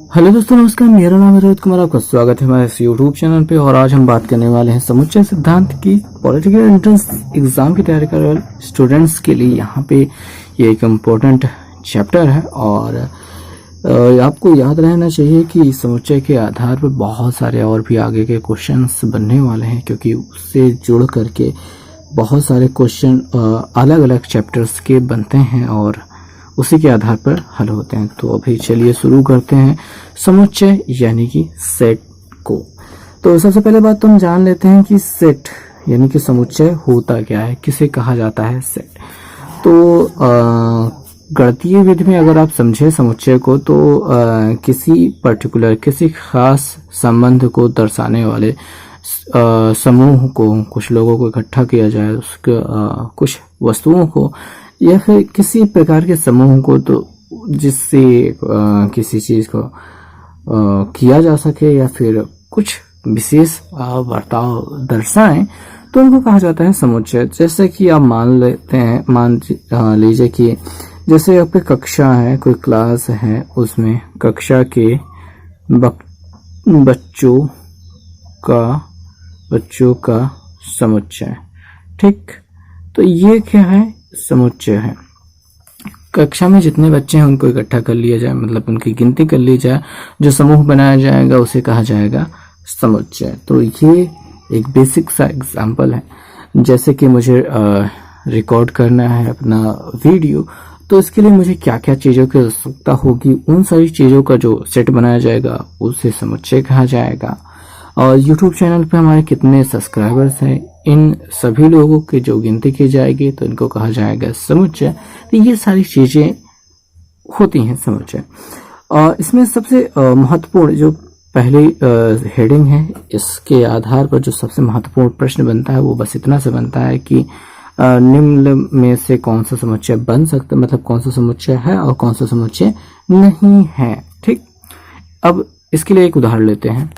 Hello दोस्तों, नमस्कार। मेरा नाम है रोहित कुमार। आपका स्वागत है हमारे इस यूट्यूब चैनल पे। और आज हम बात करने वाले हैं समुच्चय सिद्धांत की पॉलिटिकल एंट्रेंस एग्जाम की तैयारी कर रहे स्टूडेंट्स के लिए। यहाँ पे ये एक इम्पोर्टेंट चैप्टर है और आपको याद रहना चाहिए कि समुच्चय के आधार पर बहुत सारे और भी आगे के क्वेश्चंस बनने वाले हैं, क्योंकि उससे जुड़ करके बहुत सारे क्वेश्चन अलग अलग चैप्टर्स के बनते हैं और उसी के आधार पर हल होते हैं। तो अभी चलिए शुरू करते हैं समुच्चय यानी कि सेट को। तो सबसे पहले बात तो हम जान लेते हैं कि सेट यानी कि समुच्चय होता क्या है, किसे कहा जाता है सेट। तो गणितीय विधि में अगर आप समझे समुच्चय को तो किसी पर्टिकुलर किसी खास संबंध को दर्शाने वाले समूह को, कुछ लोगों को इकट्ठा किया जाए, उसके कुछ वस्तुओं को या फिर किसी प्रकार के समूह को, तो जिससे किसी चीज को किया जा सके या फिर कुछ विशेष बर्ताव दर्शाएं, तो उनको कहा जाता है समुच्चय। जैसे कि आप मान लीजिए कि जैसे आपकी कक्षा है, कोई क्लास है, उसमें कक्षा के बच्चों का समुच्चय। ठीक, तो ये क्या है? समुच्चय है। कक्षा में जितने बच्चे हैं उनको इकट्ठा कर लिया जाए, मतलब उनकी गिनती कर ली जाए, जो समूह बनाया जाएगा उसे कहा जाएगा समुच्चय। तो ये एक बेसिक सा एग्जांपल है। जैसे कि मुझे रिकॉर्ड करना है अपना वीडियो, तो इसके लिए मुझे क्या क्या चीजों की आवश्यकता होगी, उन सारी चीजों का जो सेट बनाया जाएगा उसे समुच्चय कहा जाएगा। और YouTube चैनल पे हमारे कितने सब्सक्राइबर्स हैं, इन सभी लोगों की जो गिनती की जाएगी तो इनको कहा जाएगा समुच्चय। तो ये सारी चीजें होती हैं समुच्चय। और इसमें सबसे महत्वपूर्ण जो पहली हेडिंग है, इसके आधार पर जो सबसे महत्वपूर्ण प्रश्न बनता है वो बस इतना से बनता है कि निम्न में से कौन सा समुच्चय बन सकता है, मतलब कौन सा समुच्चय है और कौन सा समुच्चय नहीं है। ठीक, अब इसके लिए एक उदाहरण लेते हैं।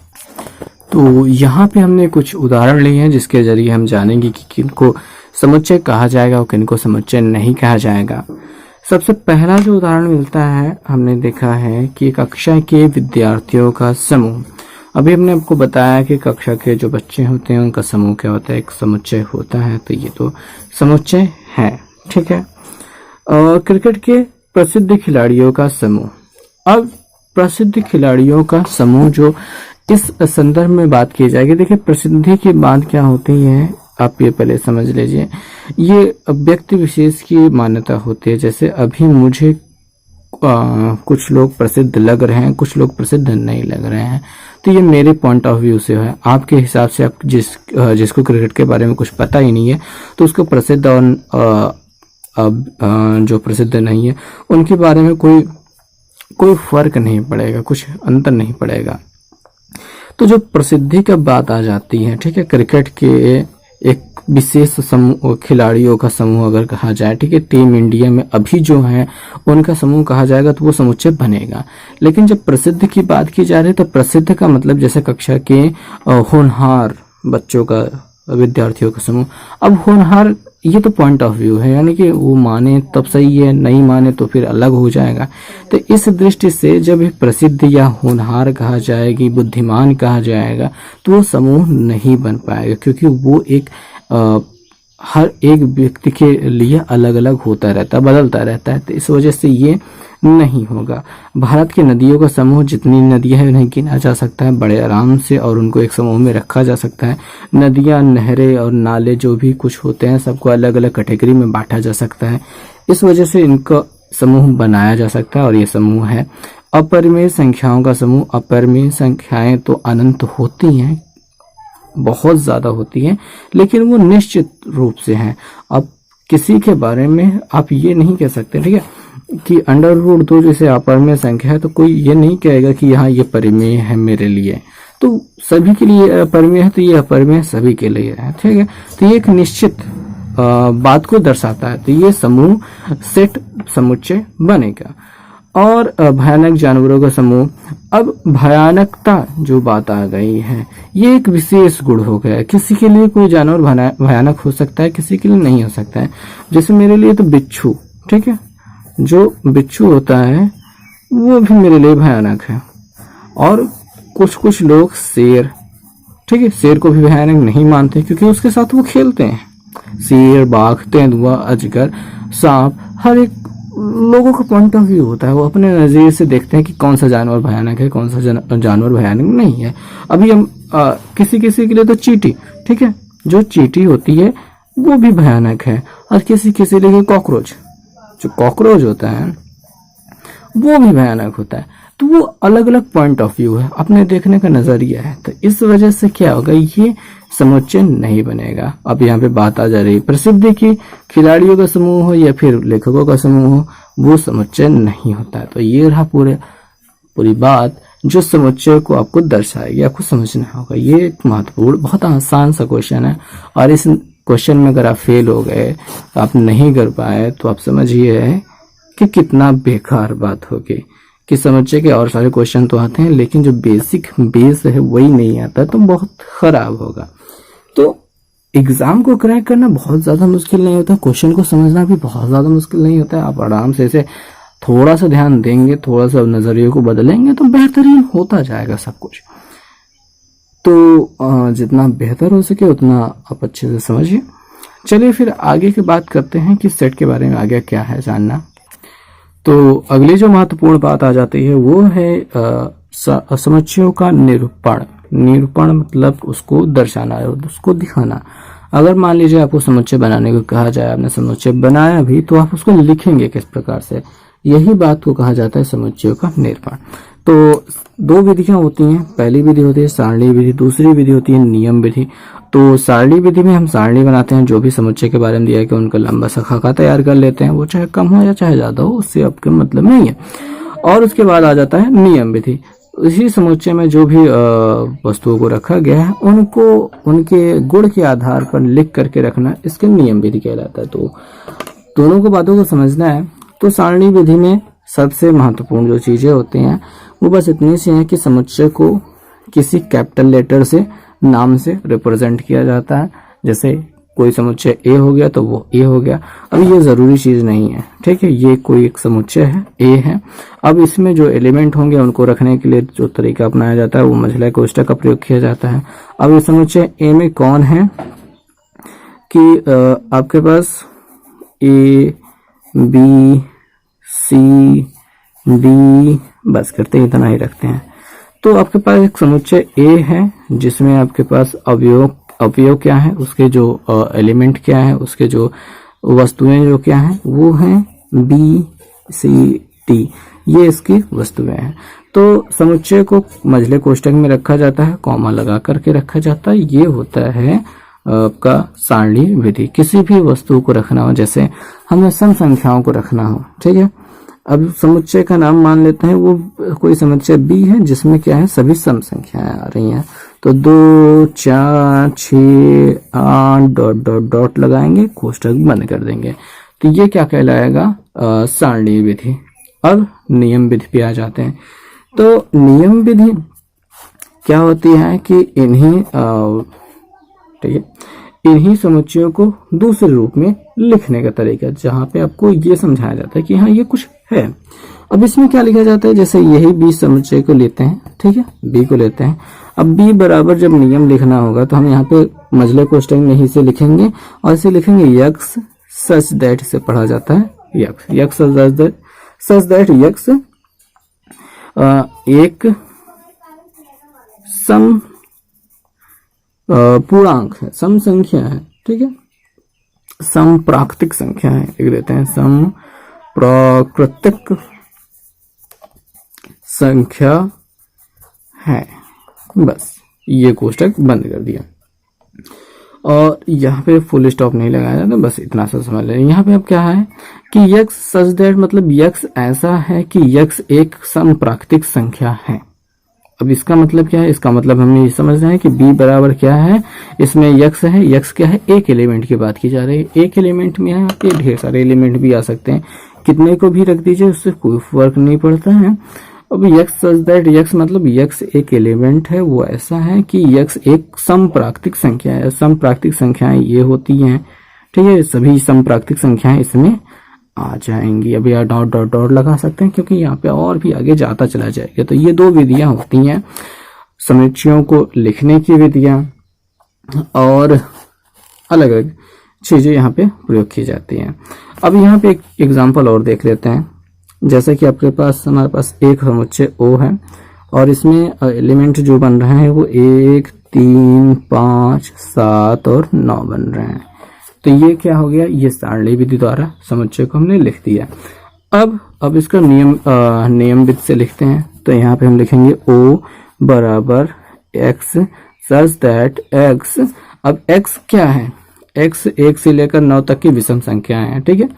तो यहाँ पे हमने कुछ उदाहरण लिए हैं जिसके जरिए हम जानेंगे कि किनको समुच्चय कहा जाएगा और किनको समुच्चय नहीं कहा जाएगा। सबसे पहला जो उदाहरण मिलता है, हमने देखा है कि कक्षा के विद्यार्थियों का समूह। अभी हमने आपको बताया कि कक्षा के जो बच्चे होते हैं उनका समूह क्या होता है, एक समुच्चय होता है। तो ये तो समुच्चय है। ठीक है। और क्रिकेट के प्रसिद्ध खिलाड़ियों का समूह। अब प्रसिद्ध खिलाड़ियों का समूह जो इस संदर्भ में बात की जाएगी, देखिए प्रसिद्धि की बात क्या होती है आप ये पहले समझ लीजिए। ये व्यक्ति विशेष की मान्यता होती है। जैसे अभी मुझे कुछ लोग प्रसिद्ध लग रहे हैं, कुछ लोग प्रसिद्ध नहीं लग रहे हैं, तो ये मेरे पॉइंट ऑफ व्यू से है। आपके हिसाब से आप जिसको क्रिकेट के बारे में कुछ पता ही नहीं है तो उसको प्रसिद्ध और जो प्रसिद्ध नहीं है उनके बारे में कोई फर्क नहीं पड़ेगा, कुछ अंतर नहीं पड़ेगा। तो जो प्रसिद्धि का बात आ जाती है, ठीक है, क्रिकेट के एक विशेष समूह खिलाड़ियों का समूह अगर कहा जाए, ठीक है, टीम इंडिया में अभी जो है उनका समूह कहा जाएगा तो वो समुच्चय बनेगा। लेकिन जब प्रसिद्ध की बात की जा रही है तो प्रसिद्ध का मतलब जैसे कक्षा के होनहार बच्चों का, विद्यार्थियों का समूह। अब होनहार ये तो पॉइंट ऑफ व्यू है, यानी कि वो माने तब सही है, नहीं माने तो फिर अलग हो जाएगा। तो इस दृष्टि से जब प्रसिद्ध या होनहार कहा जाएगी, बुद्धिमान कहा जाएगा, तो वो समूह नहीं बन पाएगा, क्योंकि वो एक हर एक व्यक्ति के लिए अलग अलग होता रहता है, बदलता रहता है। तो इस वजह से ये नहीं होगा। भारत की नदियों का समूह, जितनी नदियां हैं उन्हें गिना जा सकता है बड़े आराम से और उनको एक समूह में रखा जा सकता है। नदियां, नहरें और नाले जो भी कुछ होते हैं सबको अलग अलग कैटेगरी में बांटा जा सकता है। इस वजह से इनका समूह बनाया जा सकता है और ये समूह है। अपरिमेय संख्याओं का समूह। अपरिमेय संख्याएं तो अनंत होती हैं, बहुत ज्यादा होती हैं, लेकिन वो निश्चित रूप से हैं। अब किसी के बारे में आप ये नहीं कह सकते, ठीक है, कि √2 जैसे अपरिमेय संख्या है तो कोई ये नहीं कहेगा कि यहाँ ये परिमेय है मेरे लिए। तो सभी के लिए अपरिमेय है तो ये अपरिमेय सभी के लिए है। ठीक है, तो ये एक निश्चित बात को दर्शाता है। तो ये समूह सेट समुच्चय बनेगा। और भयानक जानवरों का समूह। अब भयानकता जो बात आ गई है, ये एक विशेष गुण हो गया है। किसी के लिए कोई जानवर भयानक हो सकता है, किसी के लिए नहीं हो सकता है। जैसे मेरे लिए तो बिच्छू, ठीक है, जो बिच्छू होता है वो भी मेरे लिए भयानक है। और कुछ कुछ लोग शेर, ठीक है, शेर को भी भयानक नहीं मानते क्योंकि उसके साथ वो खेलते हैं। शेर, बाघ, तेंदुआ, अजगर, सांप, हर एक लोगों का पॉइंट ऑफ व्यू होता है। वो अपने नजरिए से देखते हैं कि कौन सा जानवर भयानक है, कौन सा जानवर भयानक नहीं है। अभी हम किसी किसी के लिए तो चींटी, ठीक है, जो चींटी होती है वो भी भयानक है, और किसी किसी लिए कॉकरोच, जो कॉकरोच होता है वो भी भयानक होता है। तो वो अलग अलग पॉइंट ऑफ व्यू है, अपने देखने का नजरिया है। तो इस वजह से क्या होगा, ये समुच्चय नहीं बनेगा। अब यहाँ पे बात आ जा रही प्रसिद्धि की, खिलाड़ियों का समूह हो या फिर लेखकों का समूह हो, वो समुच्चय नहीं होता है। तो ये रहा पूरी बात जो समुच्चय को आपको दर्शाएगी, आपको समझना होगा। ये एक महत्वपूर्ण, बहुत आसान सा क्वेश्चन है, और इस क्वेश्चन में अगर आप फेल हो गए, आप नहीं कर पाए, तो आप समझिए कि कितना बेकार बात होगी। कि समुच्चय के और सारे क्वेश्चन तो आते हैं, लेकिन जो बेसिक बेस है वही नहीं आता, तो बहुत खराब होगा। तो एग्जाम को क्रैक करना बहुत ज्यादा मुश्किल नहीं होता, क्वेश्चन को समझना भी बहुत ज्यादा मुश्किल नहीं होता है। आप आराम से इसे थोड़ा सा ध्यान देंगे, थोड़ा सा नजरिए को बदलेंगे तो बेहतरीन होता जाएगा सब कुछ। तो जितना बेहतर हो सके उतना आप अच्छे से समझिए। चलिए फिर आगे की बात करते हैं कि सेट के बारे में आगे क्या है जानना। तो अगली जो महत्वपूर्ण बात आ जाती है वो है समुच्चयों का निरूपण। निरूपण मतलब उसको दर्शाना है, उसको दिखाना। अगर मान लीजिए आपको समुच्चय बनाने को कहा जाए, आपने समुच्चय बनाया भी, तो आप उसको लिखेंगे किस प्रकार से, यही बात को कहा जाता है समुच्चयों का निरूपण। तो दो विधियां होती हैं, पहली विधि होती है सारणी विधि, दूसरी विधि होती है नियम विधि। तो सारणी विधि में हम सारणी बनाते हैं, जो भी समुच्चय के बारे में दिया है कि उनका लंबा सा खाका तैयार कर लेते हैं, वो चाहे कम हो या चाहे ज्यादा हो, उससे आपके मतलब नहीं है। और उसके बाद आ जाता है नियम विधि। इसी समुच्चय में जो भी वस्तुओं को रखा गया है उनको उनके गुण के आधार पर लिख करके रखना, इसके नियम विधि कहलाता है। तो दोनों को बातों को समझना है। तो सारणी विधि में सबसे महत्वपूर्ण जो चीजें होती हैं वो बस इतनी सी हैं कि समुच्चय को किसी कैपिटल लेटर से, नाम से रिप्रेजेंट किया जाता है। जैसे कोई समुच्चय ए हो गया तो वो ए हो गया। अब ये जरूरी चीज नहीं है, ठीक है, ये कोई एक समुच्चय है, ए है। अब इसमें जो एलिमेंट होंगे उनको रखने के लिए जो तरीका अपनाया जाता है वो मझला कोष्ठक का प्रयोग किया जाता है। अब इस समुच्चय ए में कौन है कि आपके पास ए, बी, सी, डी, बस करते इतना ही रखते हैं। तो आपके पास एक समुच्चय ए है जिसमें आपके पास अवयव क्या है, उसके जो एलिमेंट क्या है, उसके जो वस्तुएं जो क्या है वो हैं बी, सी, डी, ये इसकी वस्तुएं हैं। तो समुच्चय को मझले कोष्ठक में रखा जाता है, कॉमा लगा करके रखा जाता है। ये होता है आपका सारणी विधि। किसी भी वस्तु को रखना हो, जैसे हमें सम संख्याओं को रखना हो, ठीक है। अब समुच्चय का नाम मान लेते हैं, वो कोई समुच्चय बी है जिसमें क्या है, सभी सम संख्याएं आ रही हैं। तो 2, 4, 6, 8 डॉट डॉट डॉट लगाएंगे, कोष्ठक बंद कर देंगे। तो ये क्या कहलाएगा, सारणी विधि। अब नियम विधि पे आ जाते हैं। तो नियम विधि क्या होती है कि ठीक है, इन्हीं समुच्चयों को दूसरे रूप में लिखने का तरीका, जहां पे आपको ये समझाया जाता है कि हाँ ये कुछ है। अब इसमें क्या लिखा जाता है, जैसे यही बी समुच्चय को लेते हैं, ठीक है, बी को लेते हैं। अब बी बराबर जब नियम लिखना होगा तो हम यहाँ पे मझले कोष्ठक में ही से लिखेंगे, और इसे लिखेंगे यक्स सच दैट, से पढ़ा जाता है x, x such that x एक सम पूर्णांक है, सम संख्या है, ठीक है, सम प्राकृतिक संख्या है, लिख देते हैं सम प्राकृतिक संख्या है। बस ये कोष्ठक बंद कर दिया, और यहाँ पे फुल स्टॉप नहीं लगाया जाता, बस इतना सा समझ लें। यहाँ पे अब क्या है कि यक्स सच दैट, मतलब यक्स ऐसा है कि यक्स एक सम प्राकृतिक संख्या है। अब इसका मतलब क्या है, इसका मतलब हमें ये समझना है कि b बराबर क्या है, इसमें यक्स है, यक्स क्या है, एक एलिमेंट की बात की जा रही है। एक एलिमेंट में आपके ढेर सारे एलिमेंट भी आ सकते हैं, कितने को भी रख दीजिए उससे कोई फर्क नहीं पड़ता है। अब यक्स सच दैट, यक्स मतलब यक्स एक एलिमेंट है, वो ऐसा है कि यक्स एक सम प्राकृतिक संख्या है। सम प्राकृतिक संख्याएं ये होती हैं, ठीक है, सभी सम प्राकृतिक संख्याएं इसमें आ जाएंगी। अभी आप डॉट डॉट डॉट लगा सकते हैं क्योंकि यहाँ पे और भी आगे जाता चला जाएगा। तो ये 2 विधियां होती हैं, समुच्चयों को लिखने की विधियां और अलग अलग चीजें यहाँ पे प्रयोग की जाती हैं। अब यहाँ पे एक एग्जाम्पल और देख लेते हैं। जैसे कि आपके पास हमारे पास एक समुच्चय ओ है और इसमें एलिमेंट जो बन रहे हैं वो 1, 3, 5, 7 और 9 बन रहे हैं। तो ये क्या हो गया, ये सारणी विधि द्वारा समुच्चय को हमने लिख दिया। अब इसका नियम विधि से लिखते हैं। तो यहाँ पे हम लिखेंगे O बराबर x सच दैट x, अब x क्या है, x 1 से लेकर 9 तक की विषम संख्या है, ठीक है।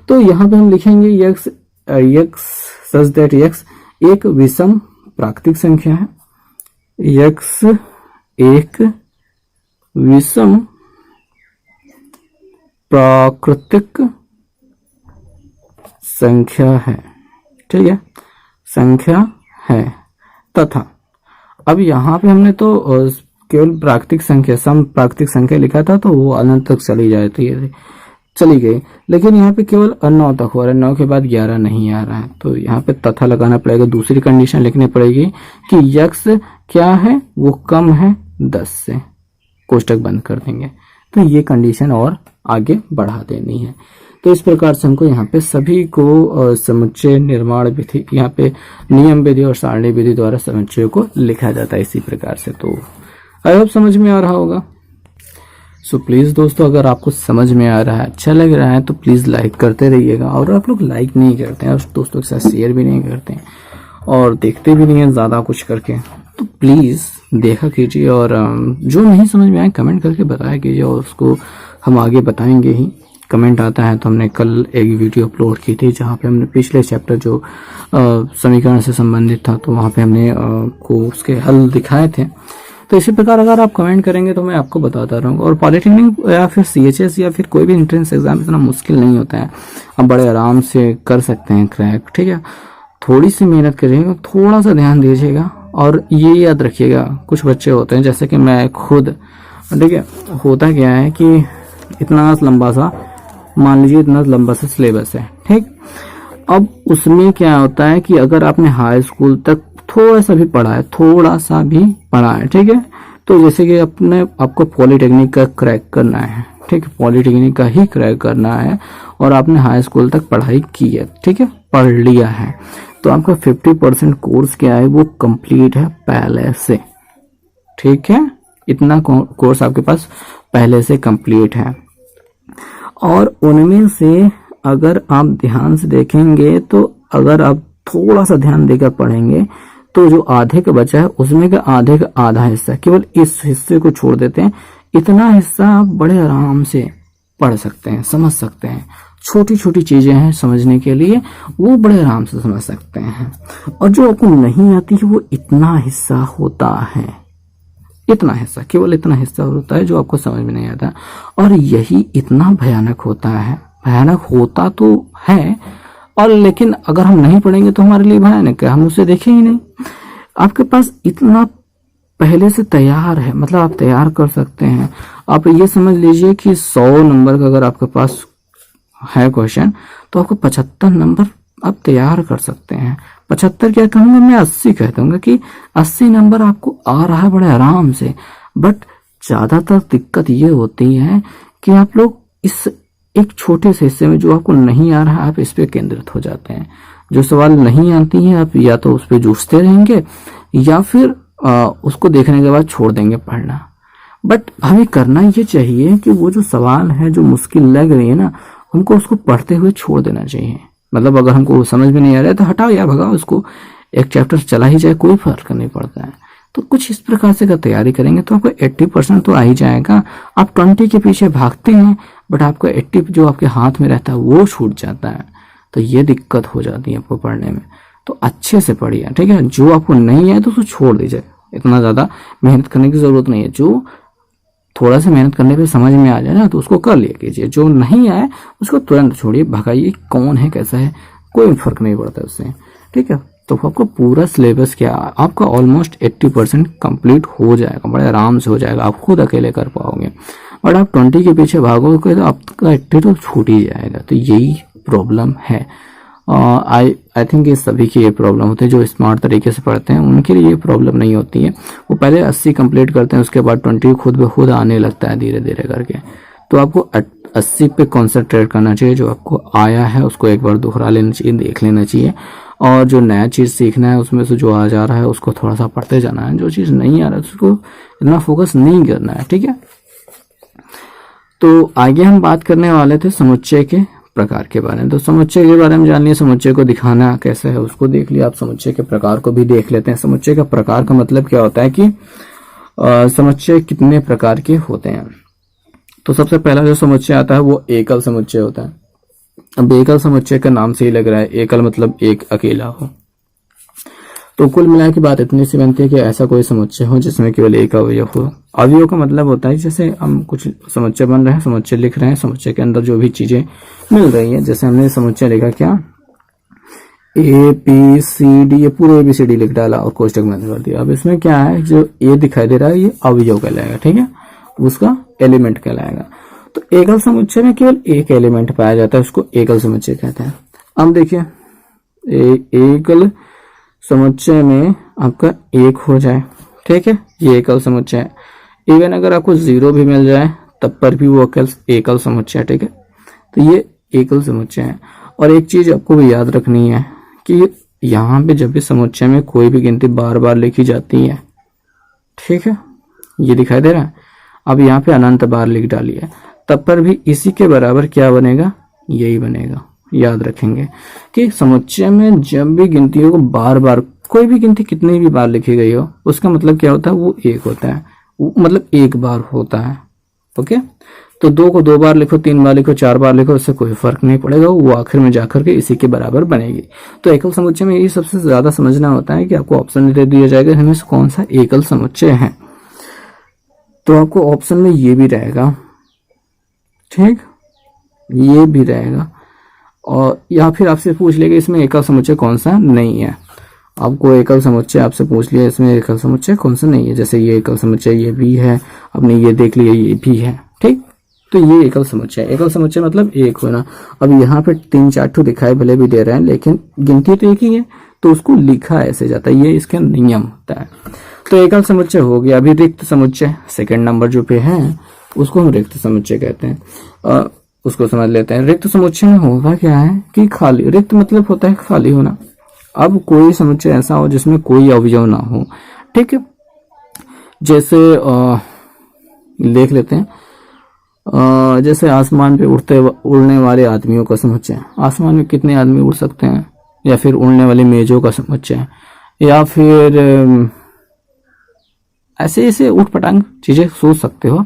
तो यहाँ पे हम लिखेंगे x सच दैट x एक विषम प्राकृतिक संख्या है, x एक विषम प्राकृतिक संख्या है, ठीक है, संख्या है। तथा अब यहाँ पे हमने तो केवल प्राकृतिक संख्या, सम प्राकृतिक संख्या लिखा था तो वो अनंत तक चली गई, लेकिन यहाँ पे केवल 9 तक हो रहा है, 9 के बाद 11 नहीं आ रहा है। तो यहाँ पे तथा लगाना पड़ेगा, दूसरी कंडीशन लिखनी पड़ेगी कि यक्स क्या है, वो कम है 10 से, कोष्टक बंद कर देंगे। तो ये कंडीशन और आगे बढ़ा देनी है। तो इस प्रकार से हमको यहाँ पे सभी को समुच्चय निर्माण विधि, यहाँ पे नियम विधि और सारणी विधि द्वारा समुच्चय को लिखा जाता है इसी प्रकार से। तो आई होप समझ में आ रहा होगा। सो प्लीज दोस्तों, अगर आपको समझ में आ रहा है, अच्छा लग रहा है तो प्लीज लाइक करते रहिएगा। और आप लोग लाइक नहीं करते हैं और दोस्तों के साथ शेयर भी नहीं करते हैं और देखते भी नहीं है ज्यादा कुछ करके, तो प्लीज देखा कीजिए और जो नहीं समझ में आए कमेंट करके बताया कीजिए और उसको हम आगे बताएंगे ही। कमेंट आता है तो हमने कल एक वीडियो अपलोड की थी जहाँ पे हमने पिछले चैप्टर जो समीकरण से संबंधित था तो वहाँ पे हमने को उसके हल दिखाए थे। तो इसी प्रकार अगर आप कमेंट करेंगे तो मैं आपको बताता रहूँगा। और पॉलिटेक्निक या फिर CHS या फिर कोई भी एंट्रेंस एग्जाम इतना मुश्किल नहीं होता है, आप बड़े आराम से कर सकते हैं क्रैक, ठीक है। थोड़ी सी मेहनत करिएगा, थोड़ा सा ध्यान दीजिएगा और ये याद रखिएगा, कुछ बच्चे होते हैं जैसे कि मैं खुद, ठीक है, होता क्या है कि इतना लंबा सा, मान लीजिए इतना लंबा सा सिलेबस है, ठीक। अब उसमें क्या होता है कि अगर आपने हाई स्कूल तक थोड़ा सा भी पढ़ा है, थोड़ा सा भी पढ़ा है, ठीक है, तो जैसे कि आपको पॉलिटेक्निक का क्रैक करना है, ठीक है, पॉलिटेक्निक का ही क्रैक करना है और आपने हाई स्कूल तक पढ़ाई की है, ठीक है, पढ़ लिया है, तो आपका 50% कोर्स क्या है, वो कंप्लीट है पहले से, ठीक है। इतना कोर्स आपके पास पहले से कंप्लीट है और उनमें से अगर आप ध्यान से देखेंगे तो अगर आप थोड़ा सा ध्यान देकर पढ़ेंगे तो जो आधे का बचा है उसमें का आधे का आधा हिस्सा, केवल इस हिस्से को छोड़ देते हैं, इतना हिस्सा आप बड़े आराम से पढ़ सकते हैं, समझ सकते हैं। छोटी छोटी चीजें हैं समझने के लिए, वो बड़े आराम से समझ सकते हैं। और जो आपको नहीं आती है वो इतना हिस्सा होता है, इतना हिस्सा, केवल इतना हिस्सा होता है जो आपको समझ में नहीं आता, और यही इतना भयानक होता है। भयानक होता तो है और लेकिन अगर हम नहीं पढ़ेंगे तो हमारे लिए भयानक है, हम उसे देखें ही नहीं। आपके पास इतना पहले से तैयार है, मतलब आप तैयार कर सकते हैं। आप ये समझ लीजिए कि 100 नंबर का अगर आपके पास है क्वेश्चन तो आपको 75 नंबर आप तैयार कर सकते हैं। 75 क्या कहूंगा मैं, 80 कह दूंगा कि 80 नंबर आपको आ रहा है बड़े आराम से। बट ज्यादातर दिक्कत ये होती है कि आप लोग इस एक छोटे से हिस्से में जो आपको नहीं आ रहा, आप इस पे केंद्रित हो जाते हैं। जो सवाल नहीं आती हैं आप या तो उस पे जूझते रहेंगे या फिर उसको देखने के बाद छोड़ देंगे पढ़ना। बट हमें करना ये चाहिए कि वो जो सवाल है जो मुश्किल लग रही है ना, हमको उसको पढ़ते हुए छोड़ देना चाहिए। मतलब अगर हमको समझ में नहीं आ रहा है तो हटाओ या भगाओ उसको, एक चैप्टर चला ही जाए, कोई फर्क नहीं पड़ता है। तो कुछ इस प्रकार से अगर तैयारी करेंगे तो आपको 80% तो आ ही जाएगा। आप 20 के पीछे भागते हैं बट आपको 80 जो आपके हाथ में रहता है वो छूट जाता है, तो ये दिक्कत हो जाती है आपको पढ़ने में। तो अच्छे से पढ़िए, ठीक है। जो आपको नहीं है तो उसको छोड़ दीजिए, इतना ज्यादा मेहनत करने की जरूरत नहीं है। जो थोड़ा सा मेहनत करने पे समझ में आ जाए ना तो उसको कर लिया कीजिए, जो नहीं आए उसको तुरंत छोड़िए, भगाइए। कौन है कैसा है कोई फर्क नहीं पड़ता उससे, ठीक है। तो आपको पूरा सिलेबस क्या आपका ऑलमोस्ट 80% कंप्लीट हो जाएगा, बड़े आराम से हो जाएगा, आप खुद अकेले कर पाओगे। बट आप 20 के पीछे भागोगे तो आपका 80 तो छूट ही जाएगा। तो यही प्रॉब्लम है। आई थिंक ये सभी की ये प्रॉब्लम होती है, जो स्मार्ट तरीके से पढ़ते हैं उनके लिए ये प्रॉब्लम नहीं होती है। वो पहले 80 कंप्लीट करते हैं, उसके बाद 20 खुद ब खुद आने लगता है धीरे धीरे करके। तो आपको 80 पे कॉन्सेंट्रेट करना चाहिए, जो आपको आया है उसको एक बार दोहरा लेना चाहिए, देख लेना चाहिए, और जो नया चीज़ सीखना है उसमें से जो आ जा रहा है उसको थोड़ा सा पढ़ते जाना है, जो चीज़ नहीं आ रहा है उसको इतना फोकस नहीं करना है, ठीक है। तो आगे हम बात करने वाले थे समुच्चय के प्रकार के बारे में। तो समुच्चय के बारे में जान लिया, समुच्चय को दिखाना कैसे है उसको देख लिया, आप समुच्चय के प्रकार को भी देख लेते हैं। समुच्चय का प्रकार का मतलब क्या होता है कि समुच्चय कितने प्रकार के होते हैं। तो सबसे पहला जो समुच्चय आता है वो एकल समुच्चय होता है। अब एकल समुच्चय का नाम से ही लग रहा है, एकल मतलब एक अकेला हो। तो कुल मिला की बात इतनी सी बनती है कि ऐसा कोई समुच्चय हो जिसमें केवल एक अवयव हो। अवयव का मतलब होता है जैसे हम कुछ समुच्चय बन रहे हैं, समुच्चय लिख रहे हैं, समुच्चय के अंदर जो भी चीजें मिल रही है, जैसे हमने समुच्चय लिखा क्या, ABCD, ये पूरे ABCD लिख डाला और कोष्टक बंद कर दिया। अब इसमें क्या है, जो ए दिखाई दे रहा है ये अवयव कहलाएगा, ठीक है, उसका एलिमेंट कहलाएगा। तो एकल समुच्चय में केवल एक एलिमेंट पाया जाता है, उसको एकल समुच्चय कहते हैं। अब देखिए एकल समुच्चय में आपका एक हो जाए, ठीक है, ये एकल समुच्चय है। इवन अगर आपको 0 भी मिल जाए तब पर भी वो एकल समुच्चय है, ठीक है। तो ये एकल समुच्चय है। और एक चीज आपको भी याद रखनी है कि यहाँ पे जब भी समुच्चय में कोई भी गिनती बार बार लिखी जाती है, ठीक है, ये दिखाई दे रहा है। अब यहाँ पे अनंत बार लिख डाली है, तब पर भी इसी के बराबर क्या बनेगा, यही बनेगा। याद रखेंगे कि समुच्चय में जब भी गिनतियों को बार बार, कोई भी गिनती कितनी भी बार लिखी गई हो, उसका मतलब क्या होता है, वो एक होता है, मतलब एक बार होता है। ओके, तो 2 को 2 बार लिखो, 3 बार लिखो, 4 बार लिखो, उससे कोई फर्क नहीं पड़ेगा, वो आखिर में जाकर के इसी के बराबर बनेगी। तो एकल समुच्चय में यही सबसे ज्यादा समझना होता है कि आपको ऑप्शन दे दिया जाएगा इनमें से कौन सा एकल समुच्चय है। तो आपको ऑप्शन में ये भी रहेगा, ठीक, ये भी रहेगा, और या फिर आपसे पूछ लेगा इसमें एकल समुच्चय कौन सा नहीं है। आपको एकल समुच्चय आपसे पूछ लिया इसमें एकल समुच्चय कौन सा नहीं है, जैसे ये एकल समुच्चय ये भी है, आपने ये देख लिया ये भी है, ठीक। तो ये एकल समुच्चय, एकल समुच्चय मतलब एक होना। अब यहाँ पे 3-4 ठो दिखाई भले भी दे रहे हैं, लेकिन गिनती तो एक ही है, तो उसको लिखा ऐसे जाता है, ये इसका नियम होता है। तो एकल समुच्चय हो गया। अभी रिक्त समुच्चय सेकंड नंबर जो पे है उसको हम रिक्त समुच्चय कहते हैं। उसको समझ लेते हैं। रिक्त समुच्चय में होगा क्या है कि खाली, रिक्त मतलब होता है खाली होना। अब कोई समुच्चय ऐसा हो जिसमें कोई अवयव ना हो, ठीक है, जैसे देख लेते हैं, जैसे आसमान पे उड़ने वाले आदमियों का समुच्चय। आसमान में कितने आदमी उड़ सकते हैं, या फिर उड़ने वाली मेजों का समुच्चय, या फिर ऐसे ऐसे उठ पटांग चीजें सोच सकते हो।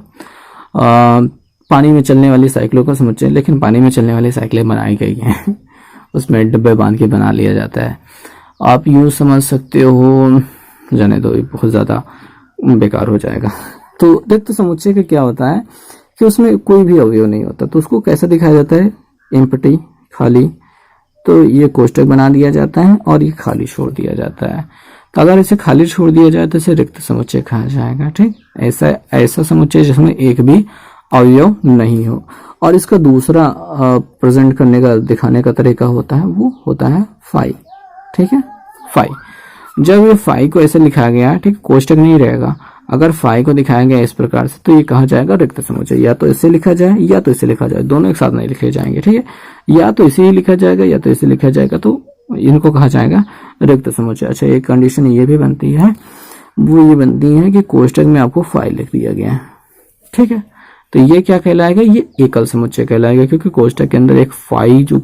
पानी में चलने वाली साइकिलों का समुच्चय, लेकिन पानी में चलने वाली साइकिलें बनाई गई हैं उसमें डब्बे बांध के बना लिया जाता है। आप यूं समझ सकते हो, जाने दो, बहुत ज्यादा बेकार हो जाएगा। तो रिक्त समुच्चय का क्या होता है कि उसमें कोई भी अवयव नहीं होता, तो उसको कैसे दिखाया जाता है, एम्प्टी, खाली। तो ये कोष्टक बना दिया जाता है और ये खाली छोड़ दिया जाता है। तो अगर इसे खाली छोड़ दिया जाए तो इसे रिक्त समुच्चय कहा जाएगा, ठीक। ऐसा समुच्चय जिसमें एक भी अवयव नहीं हो। और इसका दूसरा प्रेजेंट करने का, दिखाने का तरीका होता है, वो होता है फाई, ठीक है, फाई। जब ये फाई को ऐसे लिखा गया, ठीक, कोष्टक नहीं रहेगा, अगर फाई को दिखाया गया इस प्रकार से, तो ये कहा जाएगा रिक्त समुच्चय। या तो इसे लिखा जाए या तो इसे लिखा जाए, दोनों एक साथ नहीं लिखे जाएंगे, ठीक है, या तो इसे ही लिखा जाएगा या तो इसे लिखा जाएगा, तो इनको कहा जाएगा रिक्त समुच्चय। अच्छा, एक कंडीशन ये भी बनती है, वो ये बनती है कि कोष्टक में आपको फाई लिख दिया गया है, ठीक है, तो ये क्या कहलाएगा, ये एकल समुच्चय कहलाएगा, क्योंकि कोष्टक के अंदर एक फाई जो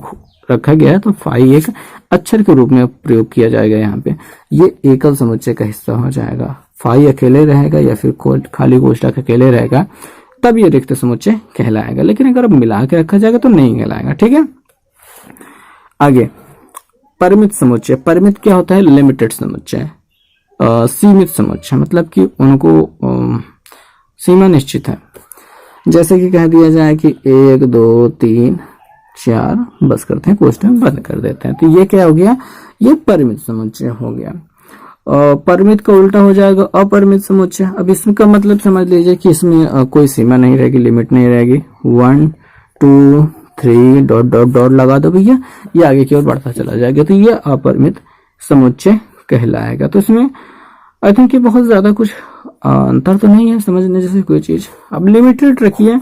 रखा गया है, तो फाई एक अक्षर के रूप में प्रयोग किया जाएगा यहाँ पे, ये एकल समुच्चय का हिस्सा हो जाएगा। फाई अकेले रहेगा या फिर खाली कोष्टक अकेले रहेगा, तब ये रिक्त समुच्चय कहलाएगा। लेकिन अगर मिला के रखा जाएगा तो नहीं कहलाएगा, ठीक है। आगे परिमित समुच्चय। परिमित क्या होता है, लिमिटेड समुच्चय। सीमित समुच्चय मतलब कि उनको सीमा निश्चित है, जैसे कि कह दिया जाए कि 1 2 3 4 बस करते हैं, कोष्टक बंद कर देते हैं, तो ये क्या हो गया, ये परिमित समुच्चय हो गया। परिमित का उल्टा हो जाएगा अपरिमित समुच्चय। अब इसका मतलब समझ लीजिए कि इसमें कोई सीमा नहीं रहेगी, लिमिट नहीं रहेगी, 1 2 3 डॉट डॉट डॉट लगा दो भैया, ये आगे की ओर बढ़ता चला जाएगा, तो ये अपरिमित समुच्चय कहलाएगा। तो इसमें आई थिंक ये बहुत ज्यादा कुछ अंतर तो नहीं है समझने जैसे कोई चीज। अब लिमिटेड रखिए,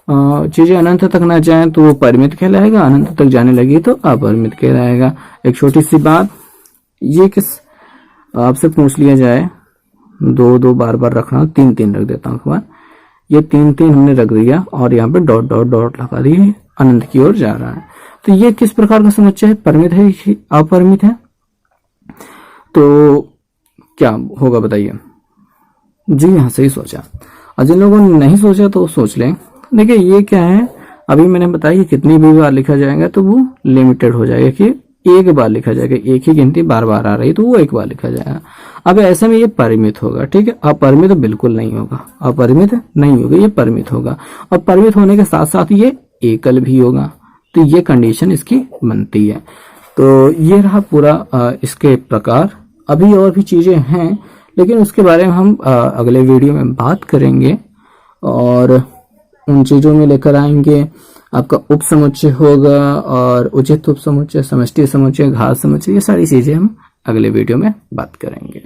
चीजें अनंत तक ना जाए तो वो परिमित कहलाएगा, अनंत तक जाने लगी तो अपरिमित कहलाएगा। एक छोटी सी बात, ये किस आपसे पूछ लिया जाए, 2 2 बार बार रखना, 3 3 रख देता हूँ अखबार, ये 3 3 हमने रख दिया और यहाँ पे डॉट डॉट डॉट लगा दिए, अनंत की ओर जा रहा है। तो ये किस प्रकार का समुच्चय है, परिमित है अपरिमित है? तो क्या होगा बताइए? जी हाँ, सही सोचा। और जिन लोगों ने नहीं सोचा तो सोच लें। देखिए ये क्या है, अभी मैंने बताया कितनी भी बार लिखा जाएगा तो वो लिमिटेड हो जाएगा कि एक बार लिखा जाएगा, एक ही गिनती बार बार आ रही तो वो एक बार लिखा जाएगा। अब ऐसे में ये परिमित होगा, ठीक है, अपरिमित तो बिल्कुल नहीं होगा, अपरिमित नहीं होगा, ये परिमित होगा। और परिमित होने के साथ साथ ये एकल भी होगा, तो ये कंडीशन इसकी बनती है। तो ये रहा पूरा इसके प्रकार। अभी और भी चीजें हैं लेकिन उसके बारे में हम अगले वीडियो में बात करेंगे और उन चीजों में लेकर आएंगे। आपका उप समुच्चय होगा और उचित उप समुच्चय, समष्टि समुच्चय, घात समुच्चय, ये सारी चीजें हम अगले वीडियो में बात करेंगे।